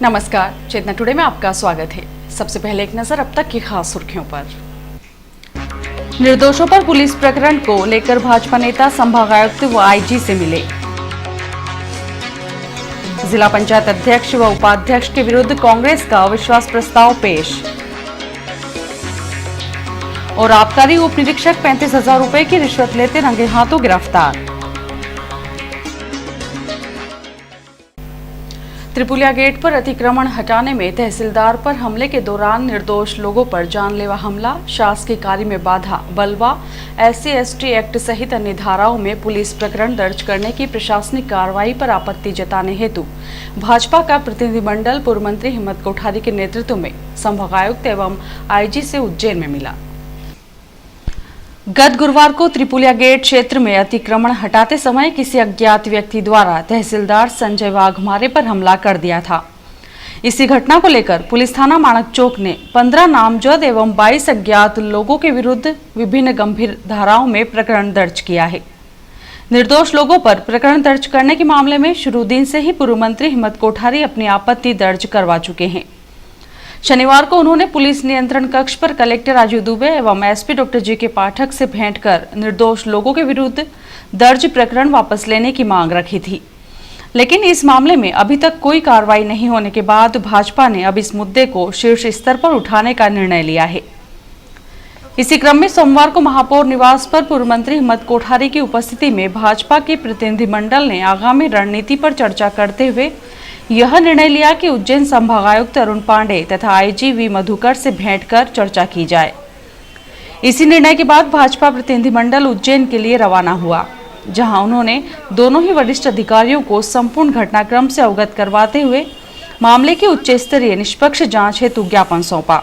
नमस्कार, चेतना टुडे में आपका स्वागत है। सबसे पहले एक नजर अब तक की खास सुर्खियों पर। निर्दोषों पर पुलिस प्रकरण को लेकर भाजपा नेता संभागायुक्त व आईजी से मिले। जिला पंचायत अध्यक्ष व उपाध्यक्ष के विरुद्ध कांग्रेस का अविश्वास प्रस्ताव पेश। और आबकारी उप निरीक्षक 35,000 रुपए की रिश्वत लेते रंगे हाथों गिरफ्तार। त्रिपुलिया गेट पर अतिक्रमण हटाने में तहसीलदार पर हमले के दौरान निर्दोष लोगों पर जानलेवा हमला, शासकीय कार्य में बाधा, बलवा, SC/ST एक्ट सहित अन्य धाराओं में पुलिस प्रकरण दर्ज करने की प्रशासनिक कार्रवाई पर आपत्ति जताने हेतु भाजपा का प्रतिनिधिमंडल पूर्व मंत्री हिम्मत कोठारी के नेतृत्व में संभागायुक्त एवं IG से उज्जैन में मिला। गत गुरुवार को त्रिपुलिया गेट क्षेत्र में अतिक्रमण हटाते समय किसी अज्ञात व्यक्ति द्वारा तहसीलदार संजय वाघमारे पर हमला कर दिया था। इसी घटना को लेकर पुलिस थाना माणक चौक ने 15 नामजद एवं 22 अज्ञात लोगों के विरुद्ध विभिन्न गंभीर धाराओं में प्रकरण दर्ज किया है। निर्दोष लोगों पर प्रकरण दर्ज करने के मामले में शुरू दिन से ही पूर्व मंत्री हिम्मत कोठारी अपनी आपत्ति दर्ज करवा चुके हैं। शनिवार को उन्होंने पुलिस नियंत्रण कक्ष पर कलेक्टर राजू दुबे एवं SP डॉक्टर GK पाठक से भेंट कर निर्दोष लोगों के विरुद्ध दर्ज प्रकरण वापस लेने की मांग रखी थी, लेकिन इस मामले में अभी तक कोई कार्रवाई नहीं होने के बाद भाजपा ने अब इस मुद्दे को शीर्ष स्तर पर उठाने का निर्णय लिया है। इसी क्रम में सोमवार को महापौर निवास पर पूर्व मंत्री हिम्मत कोठारी की उपस्थिति में भाजपा के प्रतिनिधिमंडल ने आगामी रणनीति पर चर्चा करते हुए यह निर्णय लिया कि उज्जैन संभागायुक्त अरुण पांडे तथा IG V मधुकर से भेंट कर चर्चा की जाए। इसी निर्णय के बाद भाजपा प्रतिनिधिमंडल उज्जैन के लिए रवाना हुआ, जहां उन्होंने दोनों ही वरिष्ठ अधिकारियों को संपूर्ण घटनाक्रम से अवगत करवाते हुए मामले की उच्च स्तरीय निष्पक्ष जांच हेतु ज्ञापन सौंपा।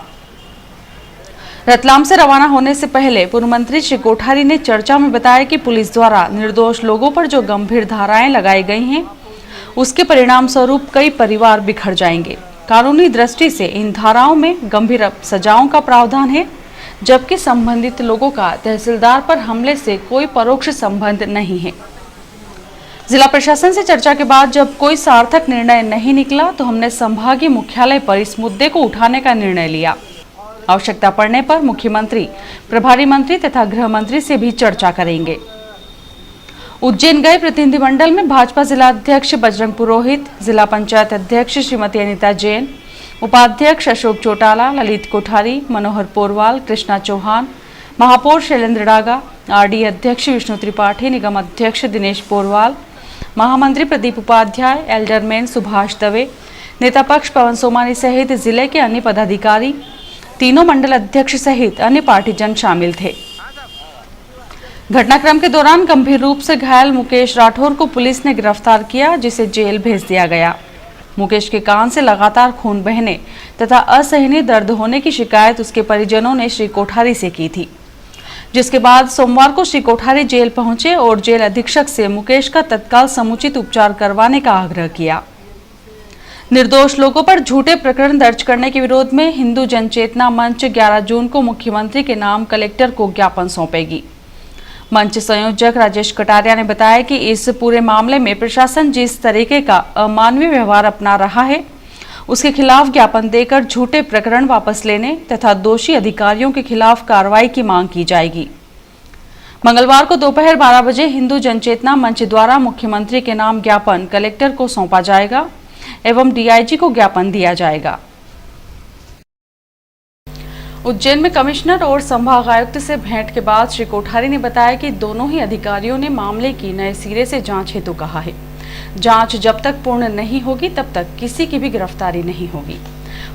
रतलाम से रवाना होने से पहले पूर्व मंत्री श्री कोठारी ने चर्चा में बताया कि पुलिस द्वारा निर्दोष लोगों पर जो गंभीर धाराएं लगाई गई हैं, उसके परिणाम स्वरूप कई परिवार बिखर जाएंगे। कानूनी दृष्टि से इन धाराओं में गंभीर सजाओं का प्रावधान है, जबकि संबंधित लोगों का तहसीलदार पर हमले से कोई परोक्ष संबंध नहीं है। जिला प्रशासन से चर्चा के बाद जब कोई सार्थक निर्णय नहीं निकला तो हमने संभागीय मुख्यालय पर इस मुद्दे को उठाने का निर्णय लिया। आवश्यकता पड़ने पर मुख्यमंत्री, प्रभारी मंत्री तथा गृह मंत्री से भी चर्चा करेंगे। उज्जैन गए प्रतिनिधिमंडल में भाजपा जिला अध्यक्ष बजरंग पुरोहित, जिला पंचायत अध्यक्ष श्रीमती अनीता जैन, उपाध्यक्ष अशोक चौटाला, ललित कोठारी, मनोहर पोरवाल, कृष्णा चौहान, महापौर शैलेंद्र डागा, RD अध्यक्ष विष्णु त्रिपाठी, निगम अध्यक्ष दिनेश पोरवाल, महामंत्री प्रदीप उपाध्याय, एल्डरमैन सुभाष दवे, नेता पक्ष पवन सोमानी सहित जिले के अन्य पदाधिकारी, तीनों मंडल अध्यक्ष सहित अन्य पार्टीजन शामिल थे। घटनाक्रम के दौरान गंभीर रूप से घायल मुकेश राठौर को पुलिस ने गिरफ्तार किया, जिसे जेल भेज दिया गया। मुकेश के कान से लगातार खून बहने तथा असहनीय दर्द होने की शिकायत उसके परिजनों ने श्री कोठारी से की थी, जिसके बाद सोमवार को श्री कोठारी जेल पहुंचे और जेल अधीक्षक से मुकेश का तत्काल समुचित उपचार करवाने का आग्रह किया। निर्दोष लोगों पर झूठे प्रकरण दर्ज करने के विरोध में हिंदू जनचेतना मंच 11 जून को मुख्यमंत्री के नाम कलेक्टर को ज्ञापन सौंपेगी। मंच संयोजक राजेश कटारिया ने बताया कि इस पूरे मामले में प्रशासन जिस तरीके का अमानवीय व्यवहार अपना रहा है, उसके खिलाफ ज्ञापन देकर झूठे प्रकरण वापस लेने तथा दोषी अधिकारियों के खिलाफ कार्रवाई की मांग की जाएगी। मंगलवार को दोपहर 12 बजे हिंदू जनचेतना मंच द्वारा मुख्यमंत्री के नाम ज्ञापन कलेक्टर को सौंपा जाएगा एवं DIG को ज्ञापन दिया जाएगा। उज्जैन में कमिश्नर और संभागायुक्त से भेंट के बाद श्री कोठारी ने बताया कि दोनों ही अधिकारियों ने मामले की नए सिरे से जांच हेतु कहा है। जांच जब तक पूर्ण नहीं होगी तब तक किसी की भी गिरफ्तारी नहीं होगी।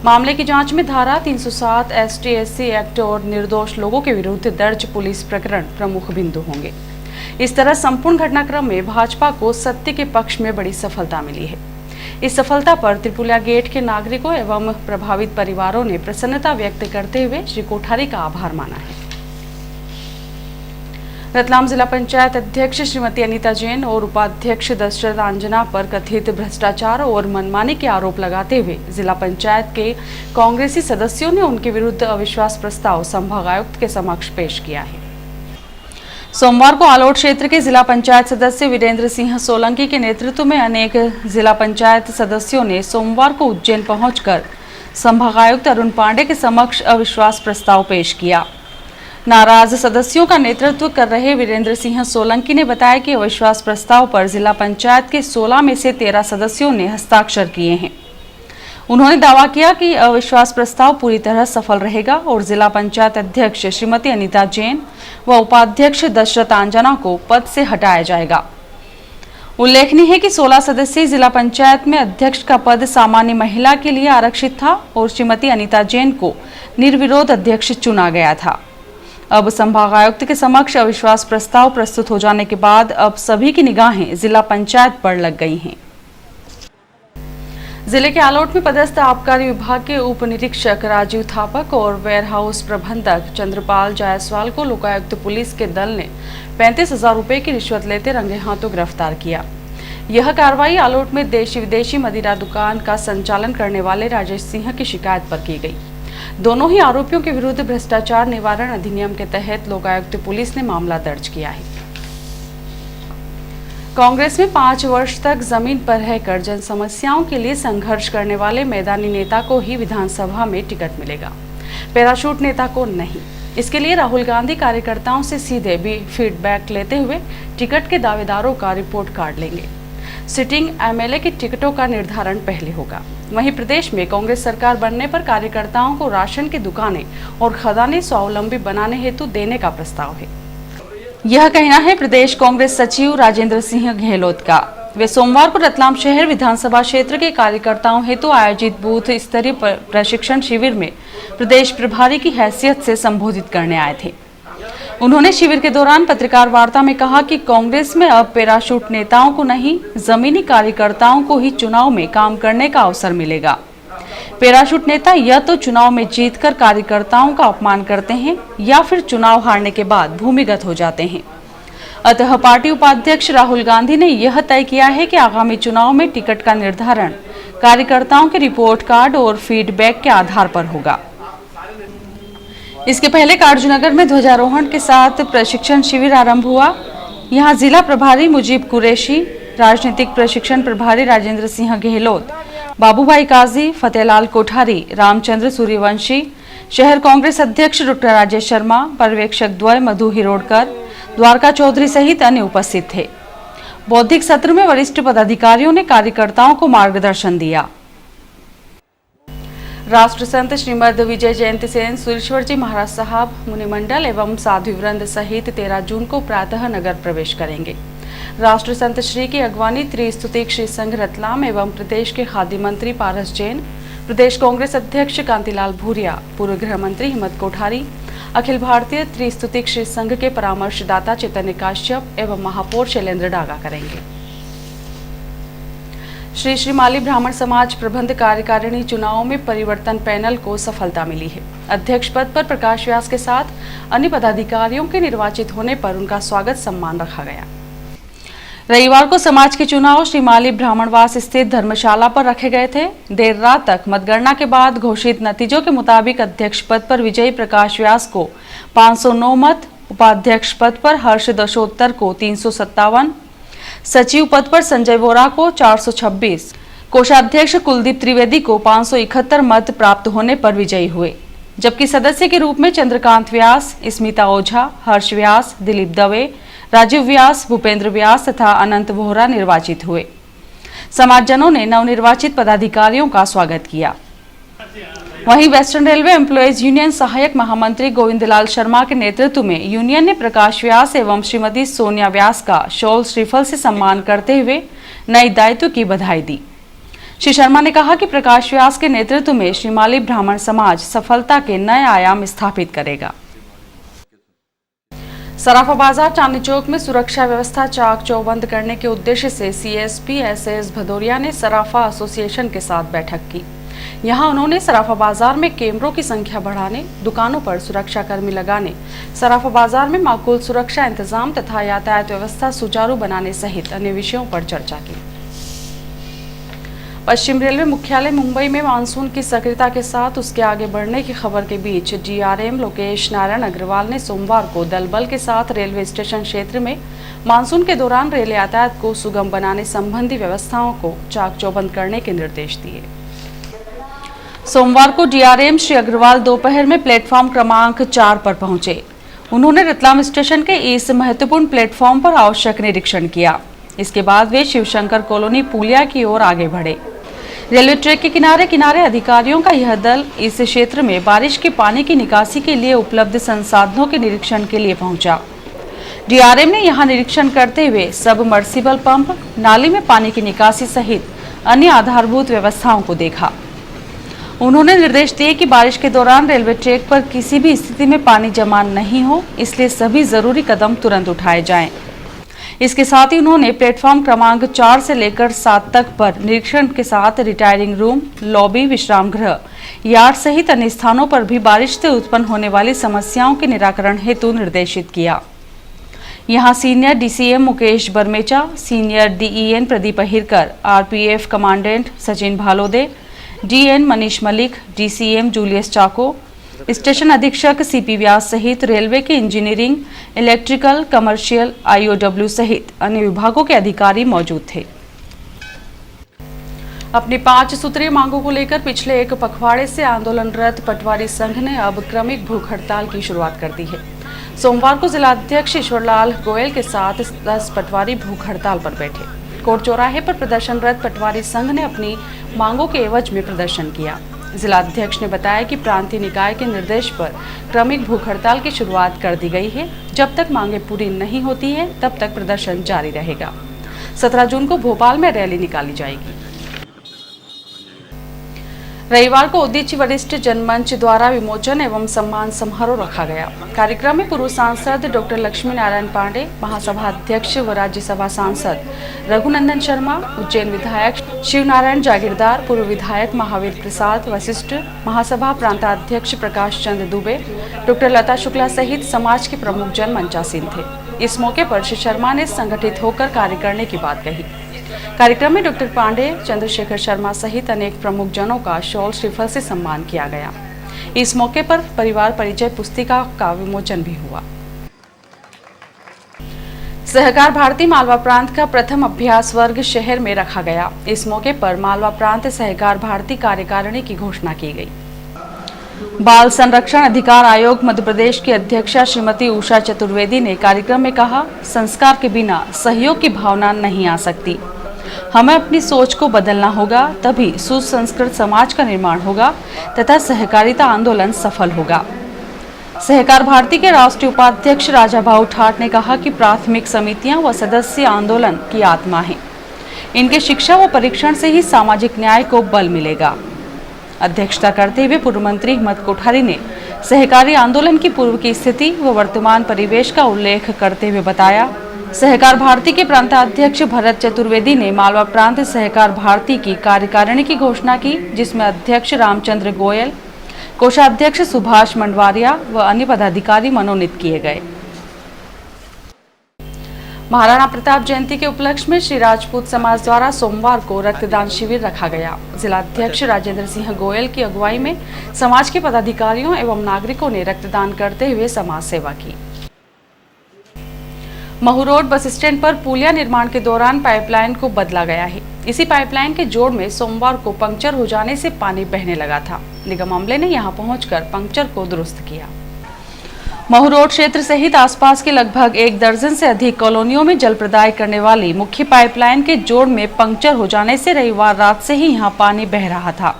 मामले की जांच में धारा 307 ST/SC एक्ट और निर्दोष लोगों के विरुद्ध दर्ज पुलिस प्रकरण प्रमुख बिंदु होंगे। इस तरह संपूर्ण घटनाक्रम में भाजपा को सत्य के पक्ष में बड़ी सफलता मिली है। इस सफलता पर त्रिपुलिया गेट के नागरिकों एवं प्रभावित परिवारों ने प्रसन्नता व्यक्त करते हुए श्री कोठारी का आभार माना है। रतलाम जिला पंचायत अध्यक्ष श्रीमती अनीता जैन और उपाध्यक्ष दशरथ अंजना पर कथित भ्रष्टाचार और मनमानी के आरोप लगाते हुए जिला पंचायत के कांग्रेसी सदस्यों ने उनके विरुद्ध अविश्वास प्रस्ताव संभागायुक्त के समक्ष पेश किया है। सोमवार को आलोट क्षेत्र के जिला पंचायत सदस्य वीरेंद्र सिंह सोलंकी के नेतृत्व में अनेक जिला पंचायत सदस्यों ने सोमवार को उज्जैन पहुंचकर संभागायुक्त अरुण पांडे के समक्ष अविश्वास प्रस्ताव पेश किया। नाराज सदस्यों का नेतृत्व कर रहे वीरेंद्र सिंह सोलंकी ने बताया कि अविश्वास प्रस्ताव पर जिला पंचायत के 16 में से 13 सदस्यों ने हस्ताक्षर किए हैं। उन्होंने दावा किया कि अविश्वास प्रस्ताव पूरी तरह सफल रहेगा और जिला पंचायत अध्यक्ष श्रीमती अनीता जैन व उपाध्यक्ष दशरथ आंजना को पद से हटाया जाएगा। उल्लेखनीय है कि 16 सदस्यीय जिला पंचायत में अध्यक्ष का पद सामान्य महिला के लिए आरक्षित था और श्रीमती अनीता जैन को निर्विरोध अध्यक्ष चुना गया था। अब संभागायुक्त के समक्ष अविश्वास प्रस्ताव प्रस्तुत हो जाने के बाद अब सभी की निगाहें जिला पंचायत पर लग गई हैं। जिले के आलोट में पदस्थ आबकारी विभाग के उप निरीक्षक राजीव थापक और वेयरहाउस प्रबंधक चंद्रपाल जायसवाल को लोकायुक्त पुलिस के दल ने 35,000 रुपए की रिश्वत लेते रंगे हाथों गिरफ्तार किया। यह कार्रवाई आलोट में देशी विदेशी मदिरा दुकान का संचालन करने वाले राजेश सिंह की शिकायत पर की गई। दोनों ही आरोपियों के विरुद्ध भ्रष्टाचार निवारण अधिनियम के तहत लोकायुक्त पुलिस ने मामला दर्ज किया है। कांग्रेस में 5 वर्ष तक जमीन पर रहकर जन समस्याओं के लिए संघर्ष करने वाले मैदानी नेता को ही विधानसभा में टिकट मिलेगा, पैराशूट नेता को नहीं। इसके लिए राहुल गांधी कार्यकर्ताओं से सीधे भी फीडबैक लेते हुए टिकट के दावेदारों का रिपोर्ट कार्ड लेंगे। सिटिंग एमएलए की टिकटों का निर्धारण पहले होगा। वहीं प्रदेश में कांग्रेस सरकार बनने पर कार्यकर्ताओं को राशन की दुकानें और खदानें स्वावलंबी बनाने हेतु देने का प्रस्ताव है। यह कहना है प्रदेश कांग्रेस सचिव राजेंद्र सिंह गहलोत का। वे सोमवार को रतलाम शहर विधानसभा क्षेत्र के कार्यकर्ताओं हेतु आयोजित बूथ स्तरीय प्रशिक्षण शिविर में प्रदेश प्रभारी की हैसियत से संबोधित करने आए थे। उन्होंने शिविर के दौरान पत्रकार वार्ता में कहा कि कांग्रेस में अब पैराशूट नेताओं को नहीं, जमीनी कार्यकर्ताओं को ही चुनाव में काम करने का अवसर मिलेगा। पैराशूट नेता या तो चुनाव में जीतकर कार्यकर्ताओं का अपमान करते हैं या फिर चुनाव हारने के बाद भूमिगत हो जाते हैं। अतः पार्टी उपाध्यक्ष राहुल गांधी ने यह तय किया है कि आगामी चुनाव में टिकट का निर्धारण कार्यकर्ताओं के रिपोर्ट कार्ड और फीडबैक के आधार पर होगा। इसके पहले कार्जुनगर में ध्वजारोहण के साथ प्रशिक्षण शिविर आरंभ हुआ। यहां जिला प्रभारी मुजीब कुरैशी, राजनीतिक प्रशिक्षण प्रभारी राजेंद्र सिंह गहलोत, बाबूभाई काजी, फतेहलाल कोठारी, रामचंद्र सूर्यवंशी, शहर कांग्रेस अध्यक्ष डॉक्टर राजेश शर्मा, पर्यवेक्षक द्वय मधु हिरोडकर, द्वारका चौधरी सहित अन्य उपस्थित थे। बौद्धिक सत्र में वरिष्ठ पदाधिकारियों ने कार्यकर्ताओं को मार्गदर्शन दिया। राष्ट्र संत श्रीमद विजय जयंती सेन सुरेश्वर जी महाराज साहब मुनिमंडल एवं साधु वृंद सहित 13 जून को प्रातः नगर प्रवेश करेंगे। राष्ट्र संत श्री की अगवानी त्रिस्तुतिक श्री संघ रतलाम एवं प्रदेश के खाद्य मंत्री पारस जैन, प्रदेश कांग्रेस अध्यक्ष कांतिलाल भूरिया, पूर्व गृह मंत्री हिम्मत कोठारी, अखिल भारतीय त्रिस्तुतिक श्री संघ के परामर्शदाता चैतन्य काश्यप एवं महापौर शैलेंद्र डागा करेंगे। श्री श्रीमाली ब्राह्मण समाज प्रबंध कार्यकारिणी चुनावों में परिवर्तन पैनल को सफलता मिली है। अध्यक्ष पद पर प्रकाश व्यास के साथ अन्य पदाधिकारियों के निर्वाचित होने पर उनका स्वागत सम्मान रखा गया। रविवार को समाज के चुनाव श्रीमाली ब्राह्मणवास स्थित धर्मशाला पर रखे गए थे। देर रात तक मतगणना के बाद घोषित नतीजों के मुताबिक अध्यक्ष पद पर विजयी प्रकाश व्यास को 509 मत, उपाध्यक्ष पद पर हर्ष दशोत्तर को 357, सचिव पद पर संजय वोरा को 426, कोषाध्यक्ष कुलदीप त्रिवेदी को 571 मत प्राप्त होने पर विजयी हुए। जबकि सदस्य के रूप में चंद्रकांत व्यास, स्मिता ओझा, हर्ष व्यास, दिलीप दवे, राजीव व्यास, भूपेंद्र व्यास तथा अनंत वोहरा निर्वाचित हुए। समाजजनों ने नवनिर्वाचित पदाधिकारियों का स्वागत किया। वहीं वेस्टर्न रेलवे एम्प्लॉयज यूनियन सहायक महामंत्री गोविंदलाल शर्मा के नेतृत्व में यूनियन ने प्रकाश व्यास एवं श्रीमती सोनिया व्यास का शॉल श्रीफल से सम्मान करते हुए नए दायित्व की बधाई दी। श्री शर्मा ने कहा कि प्रकाश व्यास के नेतृत्व में श्रीमाली ब्राह्मण समाज सफलता के नए आयाम स्थापित करेगा। सराफा बाजार चांदनी चौक में सुरक्षा व्यवस्था चाक चौबंद करने के उद्देश्य से सीएसपी एसएस भदौरिया ने सराफा एसोसिएशन के साथ बैठक की। यहां उन्होंने सराफा बाजार में कैमरों की संख्या बढ़ाने, दुकानों पर सुरक्षा कर्मी लगाने, सराफा बाजार में माकूल सुरक्षा इंतजाम तथा यातायात व्यवस्था सुचारू बनाने सहित अन्य विषयों पर चर्चा की। पश्चिम रेलवे मुख्यालय मुंबई में मानसून की सक्रियता के साथ उसके आगे बढ़ने की खबर के बीच डीआरएम लोकेश नारायण अग्रवाल ने सोमवार को दल बल के साथ रेलवे स्टेशन क्षेत्र में मानसून के दौरान रेल यातायात को सुगम बनाने संबंधी व्यवस्थाओं को चाक चौबंद करने के निर्देश दिए। सोमवार को डीआरएम श्री अग्रवाल दोपहर में प्लेटफॉर्म क्रमांक 4 पर पहुंचे। उन्होंने रतलाम स्टेशन के इस महत्वपूर्ण प्लेटफॉर्म पर आवश्यक निरीक्षण किया। इसके बाद वे शिवशंकर कॉलोनी पुलिया की ओर आगे बढ़े। रेलवे ट्रैक के किनारे किनारे अधिकारियों का यह दल इस क्षेत्र में बारिश के पानी की निकासी के लिए उपलब्ध संसाधनों के निरीक्षण के लिए पहुंचा। डीआरएम ने यहां निरीक्षण करते हुए सबमर्सिबल पंप, नाली में पानी की निकासी सहित अन्य आधारभूत व्यवस्थाओं को देखा। उन्होंने निर्देश दिए कि बारिश के दौरान रेलवे ट्रैक पर किसी भी स्थिति में पानी जमा नहीं हो, इसलिए सभी जरूरी कदम तुरंत उठाए जाएं। इसके साथ ही उन्होंने प्लेटफॉर्म क्रमांक 4 से लेकर 7 तक पर निरीक्षण के साथ रिटायरिंग रूम, लॉबी, विश्राम गृह, यार्ड सहित अन्य स्थानों पर भी बारिश से उत्पन्न होने वाली समस्याओं के निराकरण हेतु निर्देशित किया। यहां senior DCM Mukesh Barmecha, senior DEN Pradeep Ahirkar, RPF commandant Sachin Bhalode, DN Manish Malik, DCM Julius Chacko, station अधीक्षक सीपी व्यास सहित रेलवे के इंजीनियरिंग, इलेक्ट्रिकल, कमर्शियल, आईओडब्ल्यू सहित अन्य विभागों के अधिकारी मौजूद थे। अपनी 5 सूत्रीय मांगों को लेकर पिछले एक पखवाड़े से आंदोलनरत पटवारी संघ ने अब क्रमिक भूख हड़ताल की शुरुआत कर दी है। सोमवार को जिलाध्यक्ष ईश्वरलाल गोयल के साथ 10 पटवारी भूख हड़ताल पर बैठे। कोर्ट चौराहे पर प्रदर्शनरत पटवारी संघ ने अपनी मांगों के एवज में प्रदर्शन किया। जिलाध्यक्ष ने बताया कि प्रांतीय निकाय के निर्देश पर क्रमिक भूख हड़ताल की शुरुआत कर दी गई है। जब तक मांगे पूरी नहीं होती है तब तक प्रदर्शन जारी रहेगा। 17 जून को भोपाल में रैली निकाली जाएगी। रविवार को उदीची वरिष्ठ जनमंच द्वारा विमोचन एवं सम्मान समारोह रखा गया। कार्यक्रम में पूर्व सांसद डॉक्टर लक्ष्मी नारायण पांडे, महासभा अध्यक्ष व राज्यसभा सांसद रघुनंदन शर्मा, उज्जैन विधायक शिवनारायण जागीरदार, पूर्व विधायक महावीर प्रसाद वशिष्ठ, महासभा प्रांताध्यक्ष प्रकाश चंद्र दुबे, डॉक्टर लता शुक्ला सहित समाज के प्रमुख जन मंचासीन थे। इस मौके पर श्री शर्मा ने संगठित होकर कार्य करने की बात कही। कार्यक्रम में डॉक्टर पांडे, चंद्रशेखर शर्मा सहित अनेक प्रमुख जनों का शॉल श्रीफल से सम्मान किया गया। इस मौके पर परिवार परिचय पुस्तिका का विमोचन भी हुआ। सहकार भारती मालवा प्रांत का प्रथम अभ्यास वर्ग शहर में रखा गया। इस मौके पर मालवा प्रांत सहकार भारती कार्यकारिणी की घोषणा की गई। बाल संरक्षण अधिकार आयोग मध्य प्रदेश की अध्यक्षा श्रीमती उषा चतुर्वेदी ने कार्यक्रम में कहा, संस्कार के बिना सहयोग की भावना नहीं आ सकती। हमें अपनी सोच को बदलना होगा, तभी सुसंस्कृत समाज का निर्माण होगा तथा सहकारिता आंदोलन सफल होगा। सहकार भारती के राष्ट्रीय उपाध्यक्ष राजा भाऊ ठाट ने कहा कि प्राथमिक समितियां व सदस्य आंदोलन की आत्मा हैं। इनके शिक्षा व परीक्षण से ही सामाजिक न्याय को बल मिलेगा। अध्यक्षता करते हुए पूर्व मंत्री हिम्मत कोठारी ने सहकारी आंदोलन की पूर्व की स्थिति व वर्तमान परिवेश का उल्लेख करते हुए बताया, सहकार भारती के प्रांताध्यक्ष भरत चतुर्वेदी ने मालवा प्रांत सहकार भारती की कार्यकारिणी की घोषणा की, जिसमें अध्यक्ष रामचंद्र गोयल, कोषाध्यक्ष सुभाष मंडवारिया व अन्य पदाधिकारी मनोनीत किए गए। महाराणा प्रताप जयंती के उपलक्ष्य में श्री राजपूत समाज द्वारा सोमवार को रक्तदान शिविर रखा गया। जिलाध्यक्ष राजेंद्र सिंह गोयल की अगुवाई में समाज के पदाधिकारियों एवं नागरिकों ने रक्तदान करते हुए समाज सेवा की। महू रोड बस स्टैंड पर पुलिया निर्माण के दौरान पाइपलाइन को बदला गया है। इसी पाइपलाइन के जोड़ में सोमवार को पंक्चर हो जाने से पानी बहने लगा था। निगम अमले ने यहां पहुंचकर पंक्चर को दुरुस्त किया। महू रोड क्षेत्र सहित आसपास के लगभग 1 दर्जन से अधिक कॉलोनियों में जल प्रदाय करने वाली मुख्य पाइपलाइन के जोड़ में पंक्चर हो जाने से रविवार रात से ही यहां पानी बह रहा था।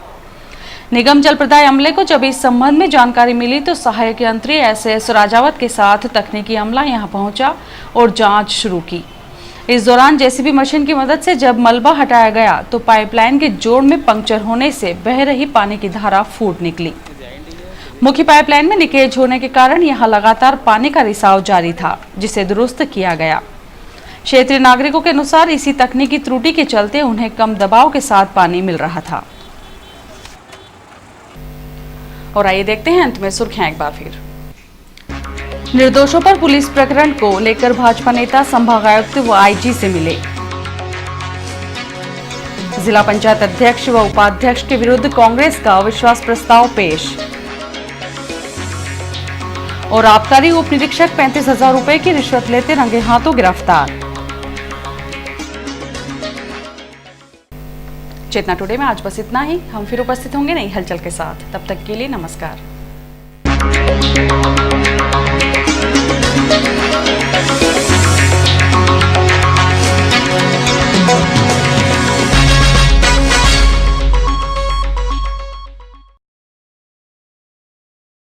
निगम जल प्रदाय अमले को जब इस संबंध में जानकारी मिली तो सहायक यंत्री एसएस राजावत के साथ तकनीकी अमला यहां पहुंचा और जांच शुरू की। इस दौरान जेसीबी मशीन की मदद से जब मलबा हटाया गया तो पाइपलाइन के जोड़ में पंक्चर होने से बह रही पानी की धारा फूट निकली। मुख्य पाइपलाइन में लीकेज होने के कारण यहां लगातार पानी का रिसाव जारी था, जिसे दुरुस्त किया गया। क्षेत्रीय नागरिकों के अनुसार इसी तकनीकी त्रुटि के चलते उन्हें कम दबाव के साथ पानी मिल रहा था। और आइए देखते हैं अंत में सुर्खियां एक बार फिर। निर्दोषों पर पुलिस प्रकरण को लेकर भाजपा नेता संभागायुक्त व आईजी से मिले। जिला पंचायत अध्यक्ष व उपाध्यक्ष के विरुद्ध कांग्रेस का अविश्वास प्रस्ताव पेश। और आबकारी उप निरीक्षक 35,000 रुपए की रिश्वत लेते रंगे हाथों गिरफ्तार। चेतना टुडे में आज बस इतना ही। हम फिर उपस्थित होंगे नई हलचल के साथ। तब तक के लिए नमस्कार।